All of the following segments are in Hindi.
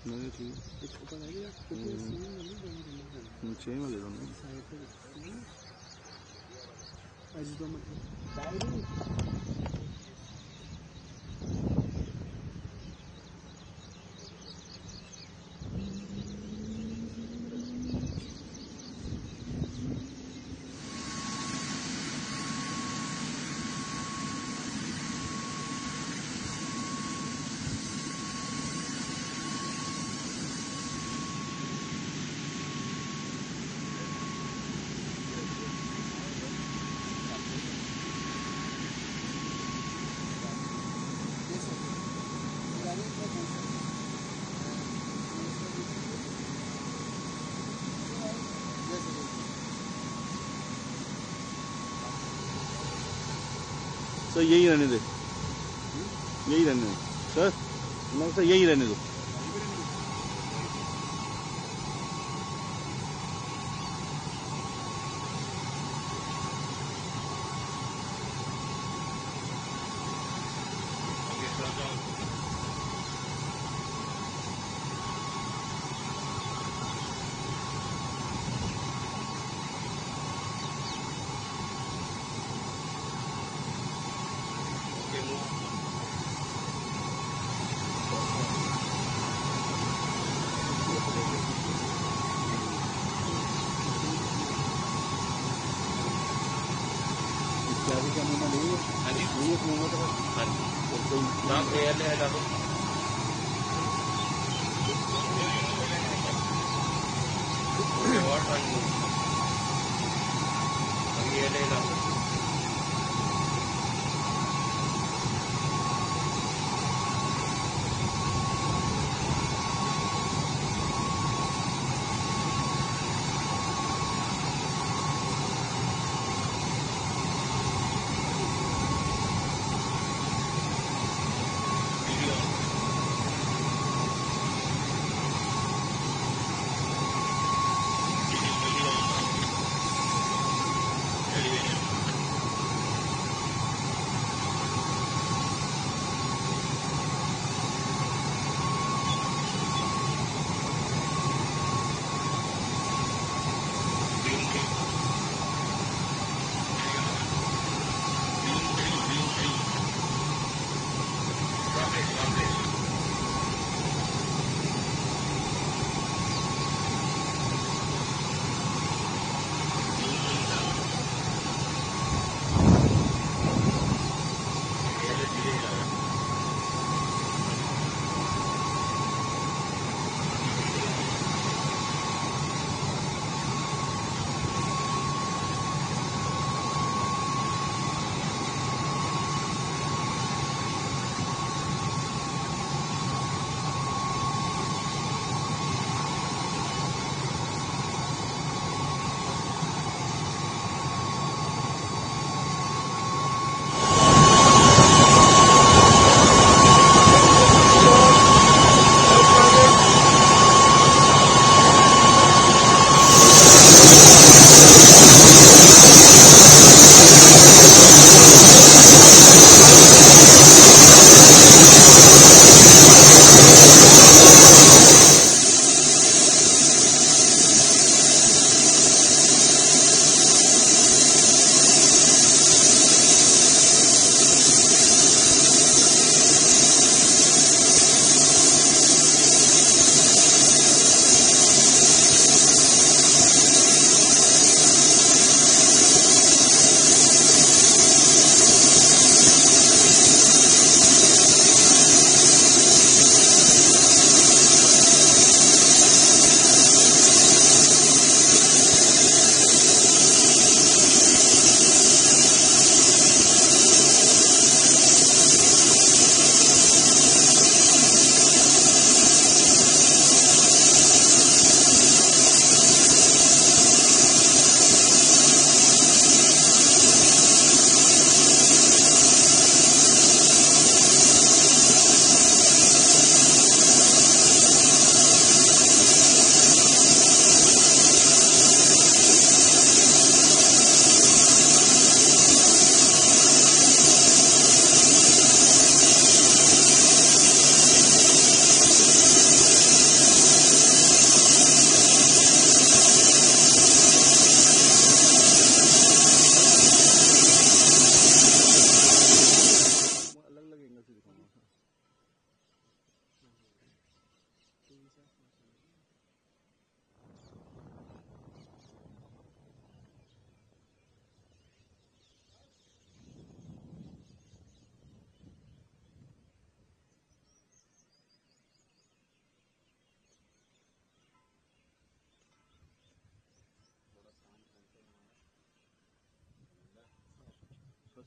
नहीं ठीक सेम वाले दोनों सर यही रहने दे, यही रहने दो सर, मैं सर यही रहने दो।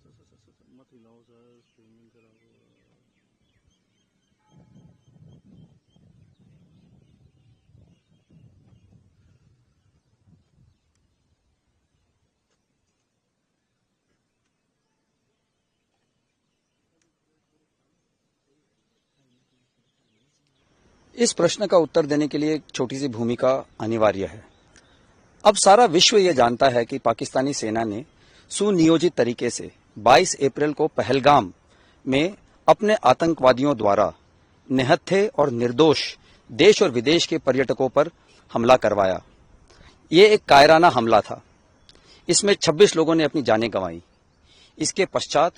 मत हिलाओ सर, स्विमिंग कराओ। इस प्रश्न का उत्तर देने के लिए एक छोटी सी भूमिका अनिवार्य है। अब सारा विश्व ये जानता है कि पाकिस्तानी सेना ने सुनियोजित तरीके से 22 अप्रैल को पहलगाम में अपने आतंकवादियों द्वारा निहत्थे और निर्दोष देश और विदेश के पर्यटकों पर हमला करवाया। ये एक कायराना हमला था। इसमें 26 लोगों ने अपनी जानें गंवाई। इसके पश्चात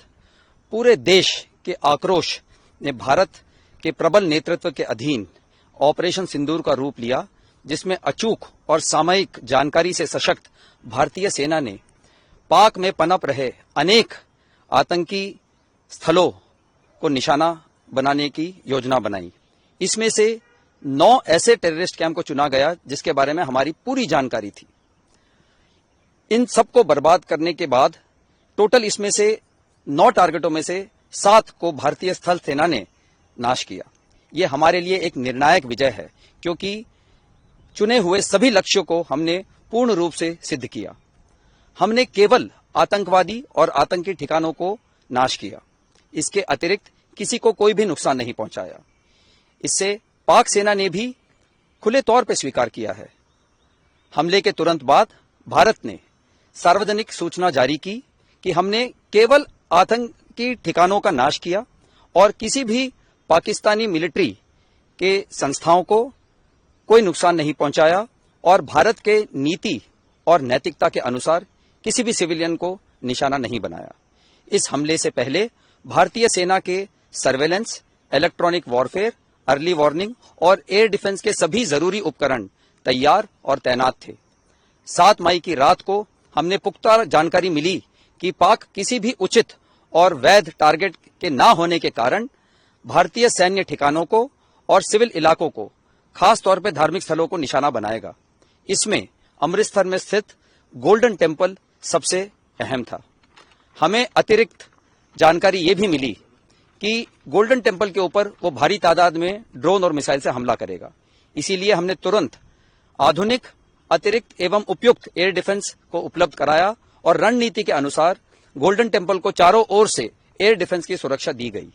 पूरे देश के आक्रोश ने भारत के प्रबल नेतृत्व के अधीन ऑपरेशन सिंदूर का रूप लिया, जिसमें अचूक और सामयिक जानकारी से सशक्त भारतीय सेना ने पाक में पनप रहे अनेक आतंकी स्थलों को निशाना बनाने की योजना बनाई। इसमें से 9 ऐसे टेररिस्ट कैंप को चुना गया जिसके बारे में हमारी पूरी जानकारी थी। इन सबको बर्बाद करने के बाद टोटल इसमें से 9 टारगेटों में से 7 को भारतीय स्थल सेना ने नाश किया। ये हमारे लिए एक निर्णायक विजय है, क्योंकि चुने हुए सभी लक्ष्यों को हमने पूर्ण रूप से सिद्ध किया। हमने केवल आतंकवादी और आतंकी ठिकानों को नाश किया। इसके अतिरिक्त किसी को कोई भी नुकसान नहीं पहुंचाया। इससे पाक सेना ने भी खुले तौर पर स्वीकार किया है। हमले के तुरंत बाद भारत ने सार्वजनिक सूचना जारी की कि हमने केवल आतंकी ठिकानों का नाश किया और किसी भी पाकिस्तानी मिलिट्री के संस्थाओं को कोई नुकसान नहीं पहुंचाया और भारत के नीति और नैतिकता के अनुसार किसी भी सिविलियन को निशाना नहीं बनाया। इस हमले से पहले भारतीय सेना के surveillance, electronic warfare, early warning और एयर डिफेंस के सभी जरूरी उपकरण तैयार और तैनात थे। 7 मई की रात को हमने पुख्ता जानकारी मिली कि पाक किसी भी उचित और वैध टारगेट के न होने के कारण भारतीय सैन्य ठिकानों को और सिविल इलाकों को, खास तौर पर धार्मिक स्थलों को निशाना बनाएगा। इसमें अमृतसर में स्थित गोल्डन टेम्पल सबसे अहम था। हमें अतिरिक्त जानकारी ये भी मिली कि गोल्डन टेम्पल के ऊपर वो भारी तादाद में ड्रोन और मिसाइल से हमला करेगा। इसीलिए हमने तुरंत आधुनिक, अतिरिक्त एवं उपयुक्त एयर डिफेंस को उपलब्ध कराया और रणनीति के अनुसार गोल्डन टेम्पल को चारों ओर से एयर डिफेंस की सुरक्षा दी गई।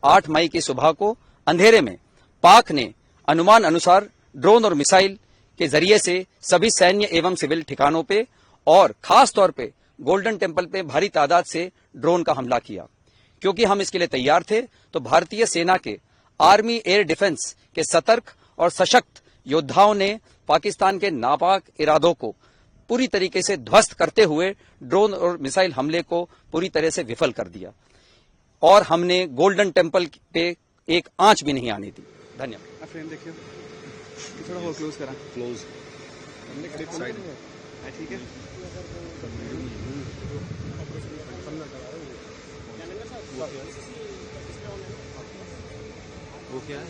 8 मई की सुबह को अंधेरे में पाक ने अनुमान अनुसार ड्रोन और मिसाइल के जरिए से सभी सैन्य एवं सिविल ठिकानों पे और खास तौर पे गोल्डन टेम्पल पे भारी तादाद से ड्रोन का हमला किया। क्योंकि हम इसके लिए तैयार थे, तो भारतीय सेना के आर्मी एयर डिफेंस के सतर्क और सशक्त योद्धाओं ने पाकिस्तान के नापाक इरादों को पूरी तरीके से ध्वस्त करते हुए ड्रोन और मिसाइल हमले को पूरी तरह से विफल कर दिया और हमने गोल्डन टेम्पल पे एक आंच भी नहीं आने दी। धन्यवाद। फ्रेम देखिए, थोड़ा और क्लोज करा। क्लोज हमने क्लिप साइड है, ठीक है। वो क्या है?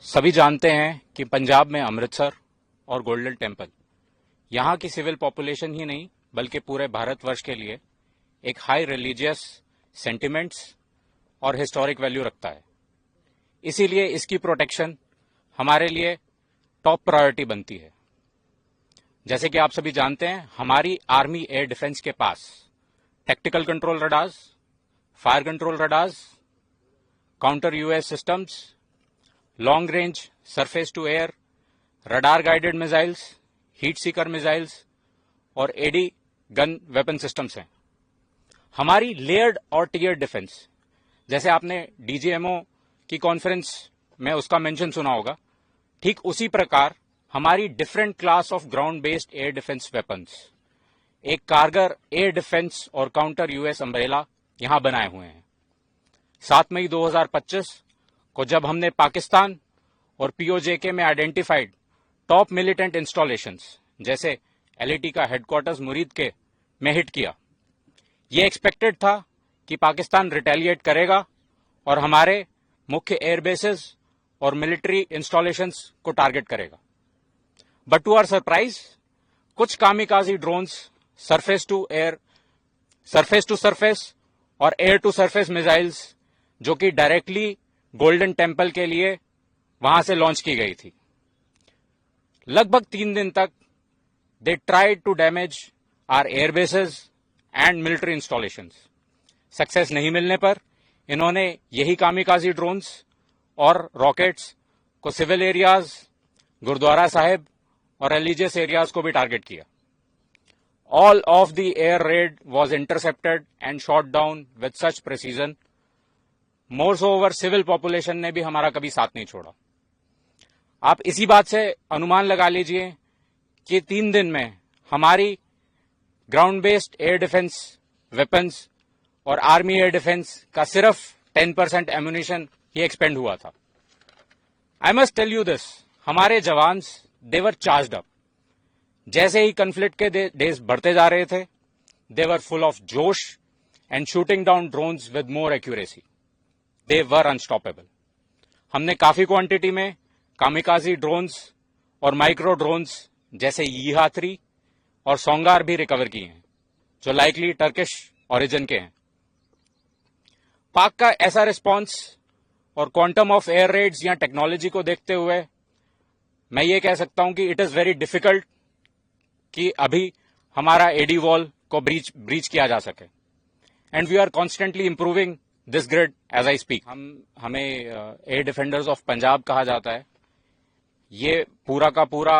सभी जानते हैं कि पंजाब में अमृतसर और गोल्डन टेम्पल यहाँ की सिविल पॉपुलेशन ही नहीं बल्कि पूरे भारतवर्ष के लिए एक हाई रिलीजियस सेंटिमेंट्स और हिस्टोरिक वैल्यू रखता है। इसीलिए इसकी प्रोटेक्शन हमारे लिए टॉप प्रायोरिटी बनती है। जैसे कि आप सभी जानते हैं, हमारी आर्मी एयर डिफेंस के पास tactical control radars, fire control radars, counter UAS systems, long range surface to air, radar guided missiles, heat seeker missiles और एडी गन वेपन सिस्टम्स हैं। हमारी लेयर्ड और टियर डिफेंस, जैसे आपने डीजीएमओ की कॉन्फ्रेंस में उसका मेंशन सुना होगा, ठीक उसी प्रकार हमारी different class of ground based air defence weapons, एक कारगर एयर डिफेंस और काउंटर यूएस अम्ब्रेला यहां बनाए हुए हैं। 7 मई 2025 को जब हमने पाकिस्तान और पीओजेके में आइडेंटिफाइड टॉप मिलिटेंट इंस्टॉलेशंस जैसे एलईटी का हेडक्वार्टर्स मुरीद के में हिट किया, ये एक्सपेक्टेड था कि पाकिस्तान रिटेलिएट करेगा और हमारे मुख्य एयरबेसेस और मिलिट्री इंस्टॉलेशंस को टारगेट करेगा। बट टू आवर सरप्राइज, कुछ kamikaze drones surface to surface और एयर टू सरफेस मिसाइल्स जो कि डायरेक्टली गोल्डन टेम्पल के लिए वहां से लॉन्च की गई थी, लगभग 3 दिन तक they tried to damage our airbases and military installations. Success नहीं मिलने पर इन्होंने यही कामिकाजी ड्रोन्स और रॉकेट्स को सिविल एरियाज, गुरुद्वारा साहिब और रिलीजियस एरियाज को भी टारगेट किया। All of the air raid was intercepted and shot down with such precision. More so over civil population ने भी हमारा कभी साथ नहीं छोड़ा। आप इसी बात से अनुमान लगा लीजिए कि 3 दिन में हमारी ground based air defence weapons और आर्मी एयर डिफेंस का सिर्फ 10% एम्यूनिशन ही एक्सपेंड हुआ था। I must tell you this, हमारे jawans they were charged up. जैसे ही कन्फ्लिक्ट के डेज बढ़ते जा रहे थे, they were full of josh and shooting down drones with more accuracy. They were unstoppable. हमने काफी क्वांटिटी में कामिकाजी ड्रोन्स और माइक्रो ड्रोन्स जैसे यीहा-3 और सोंगार भी रिकवर किए हैं, जो लाइकली टर्किश ओरिजिन के हैं। पाक का ऐसा रिस्पांस और क्वांटम ऑफ एयर रेड्स या टेक्नोलॉजी को देखते हुए मैं ये कह सकता हूं कि इट इज वेरी डिफिकल्ट कि अभी हमारा एडी वॉल को ब्रीच किया जा सके। And we are constantly improving this grid as I speak. हमें एयर डिफेंडर्स ऑफ पंजाब कहा जाता है। ये पूरा का पूरा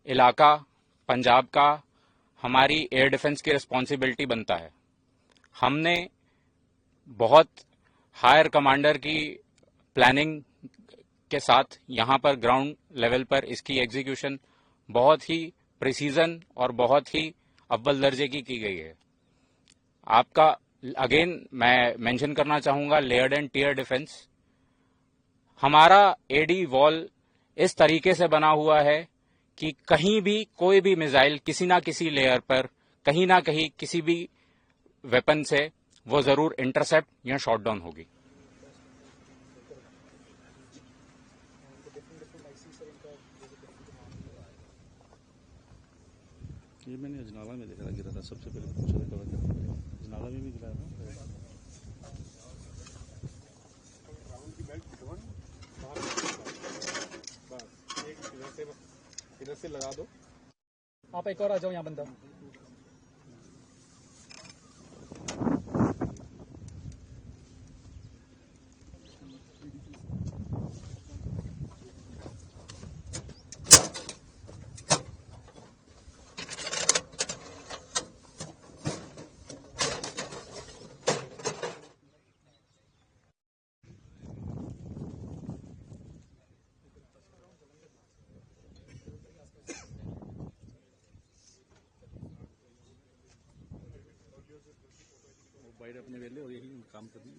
इलाका पंजाब का हमारी एयर डिफेंस की रिस्पॉन्सिबिलिटी बनता है। हमने बहुत हायर कमांडर की प्लानिंग के साथ यहाँ पर ग्राउंड लेवल पर इसकी एग्जीक्यूशन बहुत ही प्रिसीजन और बहुत ही अव्वल दर्जे की गई है। आपका अगेन मैं मेंशन करना चाहूंगा लेयर्ड एंड टियर डिफेंस। हमारा एडी वॉल इस तरीके से बना हुआ है कि कहीं भी कोई भी मिसाइल किसी ना किसी लेयर पर कहीं ना कहीं किसी भी वेपन से वो जरूर इंटरसेप्ट या शॉट डाउन होगी। ये मैंने अजनाला में देखा था, गिरा था सबसे पहले पूछा था कवर करने। अजनाला में भी गिरा था। इधर से लगा दो। आप एक और आ जाओ यहाँ बंदा। बाइट अपने वेले और यही काम कर दी।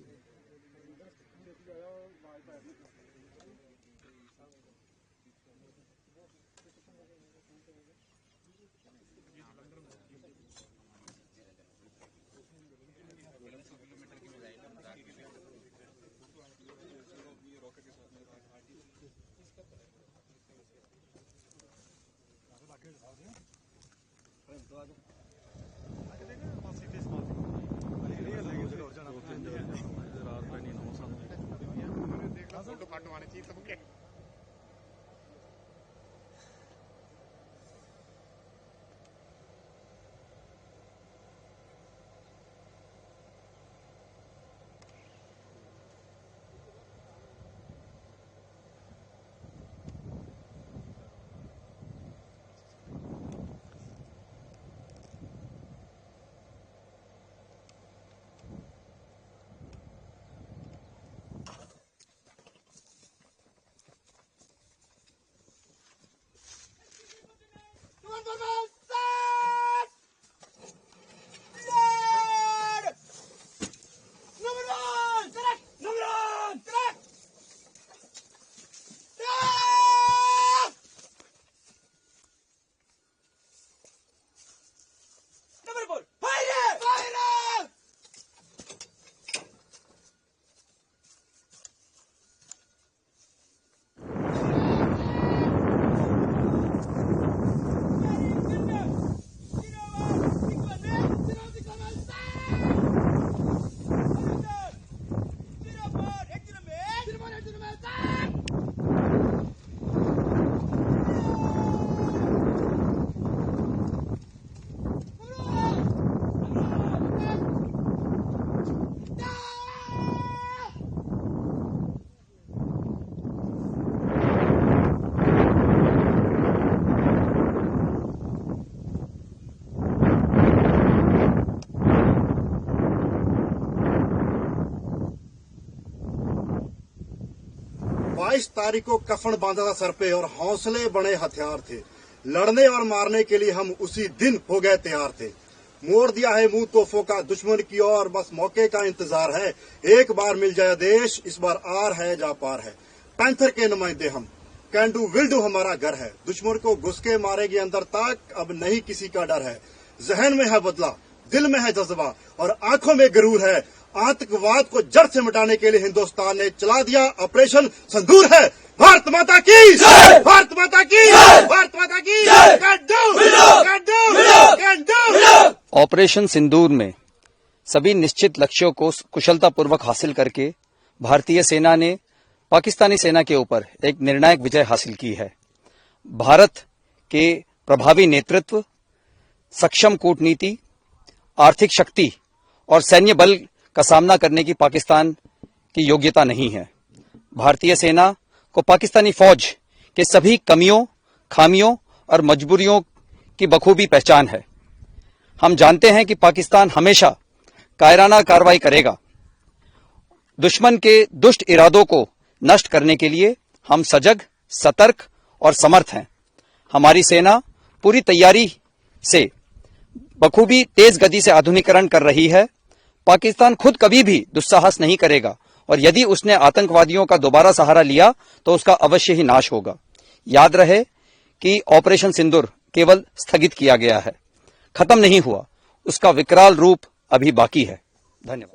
22 तारीख को कफन बांधा था सर पे और हौसले बड़े हथियार थे। लड़ने और मारने के लिए हम उसी दिन हो गए तैयार थे। मोड़ दिया है मुंह तोहफों का दुश्मन की ओर, बस मौके का इंतजार है। एक बार मिल जाए देश, इस बार आर है जा पार है। पैंथर के नुमाइंदे हम, कैन डू विल डू हमारा घर है। दुश्मन को घुस के मारेगी अंदर तक, अब नहीं किसी का डर है। जहन में है बदला, दिल में है जज्बा और आंखों में गरूर है। आतंकवाद को जड़ से मिटाने के लिए हिंदुस्तान ने चला दिया ऑपरेशन सिंदूर है। भारत माता की जय, भारत माता की जय, भारत माता की जय। Can do, can do. Operation Sindoor में सभी निश्चित लक्ष्यों को कुशलतापूर्वक हासिल करके भारतीय सेना ने पाकिस्तानी सेना के ऊपर एक निर्णायक विजय हासिल की है। भारत के प्रभावी नेतृत्व, सक्षम कूटनीति, आर्थिक शक्ति और सैन्य बल का सामना करने की पाकिस्तान की योग्यता नहीं है। भारतीय सेना को पाकिस्तानी फौज के सभी कमियों, खामियों और मजबूरियों की बखूबी पहचान है। हम जानते हैं कि पाकिस्तान हमेशा कायराना कार्रवाई करेगा। दुश्मन के दुष्ट इरादों को नष्ट करने के लिए हम सजग, सतर्क और समर्थ हैं। हमारी सेना पूरी तैयारी से बखूबी तेज गति से आधुनिकीकरण कर रही है। पाकिस्तान खुद कभी भी दुस्साहस नहीं करेगा और यदि उसने आतंकवादियों का दोबारा सहारा लिया तो उसका अवश्य ही नाश होगा। याद रहे कि ऑपरेशन सिंदूर केवल स्थगित किया गया है, खत्म नहीं हुआ। उसका विकराल रूप अभी बाकी है। धन्यवाद।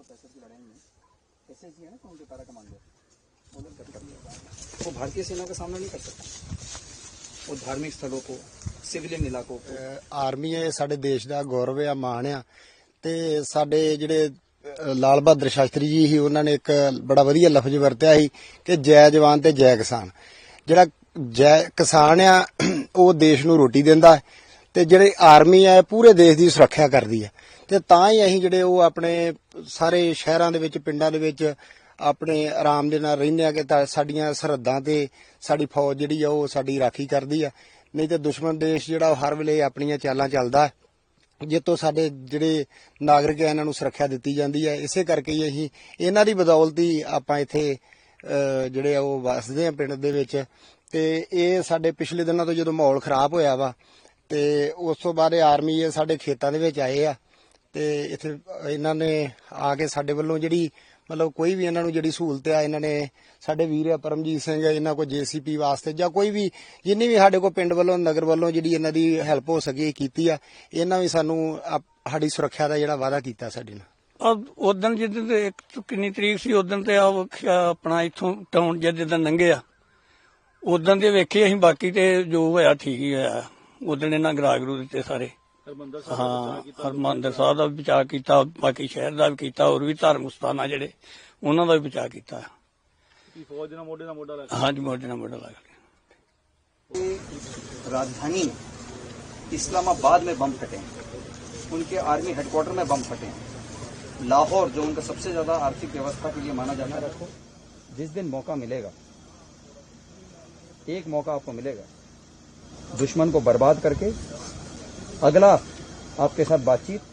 वो भारतीय सेना का सामना नहीं कर सकता, वो धार्मिक स्थलों को, सिविलियन इलाकों को। आर्मी है ਸਾਡੇ ਦੇਸ਼ ਦਾ ਗੌਰਵ ਆ, ਮਾਣ ਆ। ਤੇ ਸਾਡੇ ਜਿਹੜੇ ਲਾਲ ਬਹਾਦਰ ਸ਼ਾਸਤਰੀ ਜੀ ਸੀ, ਉਹਨਾਂ ਨੇ ਇੱਕ ਬੜਾ ਵਧੀਆ ਲਫ਼ਜ਼ ਵਰਤਿਆ ਸੀ ਕਿ ਜੈ ਜਵਾਨ ਤੇ ਜੈ ਕਿਸਾਨ। ਜਿਹੜਾ ਜੈ ਕਿਸਾਨ ਆ ਉਹ ਦੇਸ਼ ਨੂੰ ਰੋਟੀ ਦਿੰਦਾ ਹੈ ਤੇ ਜਿਹੜੇ ਆਰਮੀ ਆ ਪੂਰੇ ਦੇਸ਼ ਦੀ ਸੁਰੱਖਿਆ ਕਰਦੀ ਹੈ। ਤੇ ਤਾਂ ਹੀ ਅਸੀਂ ਜਿਹੜੇ ਉਹ ਆਪਣੇ ਸਾਰੇ ਸ਼ਹਿਰਾਂ ਦੇ ਵਿੱਚ, ਪਿੰਡਾਂ ਦੇ ਵਿੱਚ ਆਪਣੇ ਆਰਾਮ ਦੇ ਨਾਲ ਰਹਿੰਦੇ ਆ ਕਿ ਸਾਡੀਆਂ ਸਰਹੱਦਾਂ ਤੇ ਸਾਡੀ ਫੌਜ ਜਿਹੜੀ ਆ ਉਹ ਸਾਡੀ ਰਾਖੀ ਕਰਦੀ ਆ। ਨਹੀਂ ਤੇ ਦੁਸ਼ਮਣ ਦੇਸ਼ ਜਿਹੜਾ ਉਹ ਹਰ ਵੇਲੇ ਆਪਣੀਆਂ ਚਾਲਾਂ ਚੱਲਦਾ ਹੈ, ਜਿੱਤੋਂ ਸਾਡੇ ਜਿਹੜੇ ਨਾਗਰਿਕ ਆ ਇਹਨਾਂ ਨੂੰ ਸੁਰੱਖਿਆ ਦਿੱਤੀ ਜਾਂਦੀ ਹੈ। ਇਸੇ ਕਰਕੇ ਹੀ ਅਸੀਂ ਇਹਨਾਂ ਦੀ ਬਦੌਲਤ ਹੀ ਆਪਾਂ ਇੱਥੇ ਜਿਹੜੇ ਆ ਉਹ ਵਸਦੇ ਆ ਪਿੰਡ ਦੇ ਵਿੱਚ। ਤੇ ਇਹ ਸਾਡੇ ਪਿਛਲੇ ਦਿਨਾਂ ਤੋਂ ਜਦੋਂ ਮਾਹੌਲ ਖਰਾਬ ਹੋਇਆ ਵਾ ਤੇ ਉਸ ਤੋਂ ਬਾਅਦ ਆਰਮੀ ਇਹ ਸਾਡੇ ਖੇਤਾਂ ਦੇ ਵਿੱਚ ਆਏ ਆ ਤੇ ਇੱਥੇ ਇਹਨਾਂ ਨੇ ਆ ਕੇ ਸਾਡੇ ਵੱਲੋਂ ਜਿਹੜੀ ਮਤਲਬ ਕੋਈ ਵੀ ਇਹਨਾਂ ਨੂੰ ਜਿਹੜੀ ਸਹੂਲਤ ਆ, ਇਹਨਾਂ ਨੇ ਸਾਡੇ ਵੀਰ ਆ ਪਰਮਜੀਤ ਸਿੰਘ, ਇਹਨਾਂ ਕੋਲ JCP ਵਾਸਤੇ ਜਾਂ ਕੋਈ ਵੀ ਜਿੰਨੀ ਵੀ ਸਾਡੇ ਕੋਲ ਪਿੰਡ ਵੱਲੋਂ, ਨਗਰ ਵੱਲੋਂ ਜਿਹੜੀ ਇਹਨਾਂ ਦੀ ਹੈਲਪ ਹੋ ਸਕੀ ਕੀਤੀ ਆ। ਇਹਨਾਂ ਵੀ ਸਾਨੂੰ ਸਾਡੀ ਸੁਰੱਖਿਆ ਦਾ ਜਿਹੜਾ ਵਾਅਦਾ ਕੀਤਾ ਸਾਡੇ ਨਾਲ। ਉਦੋਂ ਜਿੱਦਣ ਤੇ ਕਿੰਨੀ ਤਰੀਕ ਸੀ, ਉਦੋਂ ਤੇ ਆਪਣਾ ਇੱਥੋਂ ਟਾਊਨ ਜਿੱਦਣ ਲੰਘੇ ਆ, ਉਦੋਂ ਦੇ ਵੇਖੇ ਅਸੀਂ। ਬਾਕੀ ਤੇ ਜੋ ਹੋਇਆ ਠੀਕ ਹੀ ਹੋਇਆ। ਉਦੋਂ ਇਹਨਾਂ ਗਰਾ ਗਰੂ ਦਿੱਤੇ ਸਾਰੇ ਹਾਂ ਹਰਮੰਦਰ ਸਾਹਿਬ ਦਾ ਵੀ ਬਚਾਅ ਕੀਤਾ, ਬਾਕੀ ਸ਼ਹਿਰ ਦਾ ਵੀ ਕੀਤਾ, ਹੋਰ ਵੀ ਧਾਰਮਿਕ ਸਥਾਨ ਆ ਜਿਹੜੇ ਉਹਨਾਂ ਦਾ ਵੀ ਬਚਾਅ ਕੀਤਾ। ਫੌਜ ਨਾਲ ਮੋਢੇ ਨਾਲ ਮੋਢਾ ਲਾ ਹਾਂਜੀ ਮੋਢੇ ਨਾਲ ਮੋਢਾ ਲਾ ਕੇ। राजधानी इस्लामाबाद में बम फटे, उनके आर्मी हेडक्वार्टर में बम फटे, लाहौर जो उनका सबसे ज्यादा आर्थिक व्यवस्था के लिए माना जाता है। जिस दिन मौका मिलेगा, एक मौका आपको मिलेगा दुश्मन को बर्बाद करके अगला आपके साथ बातचीत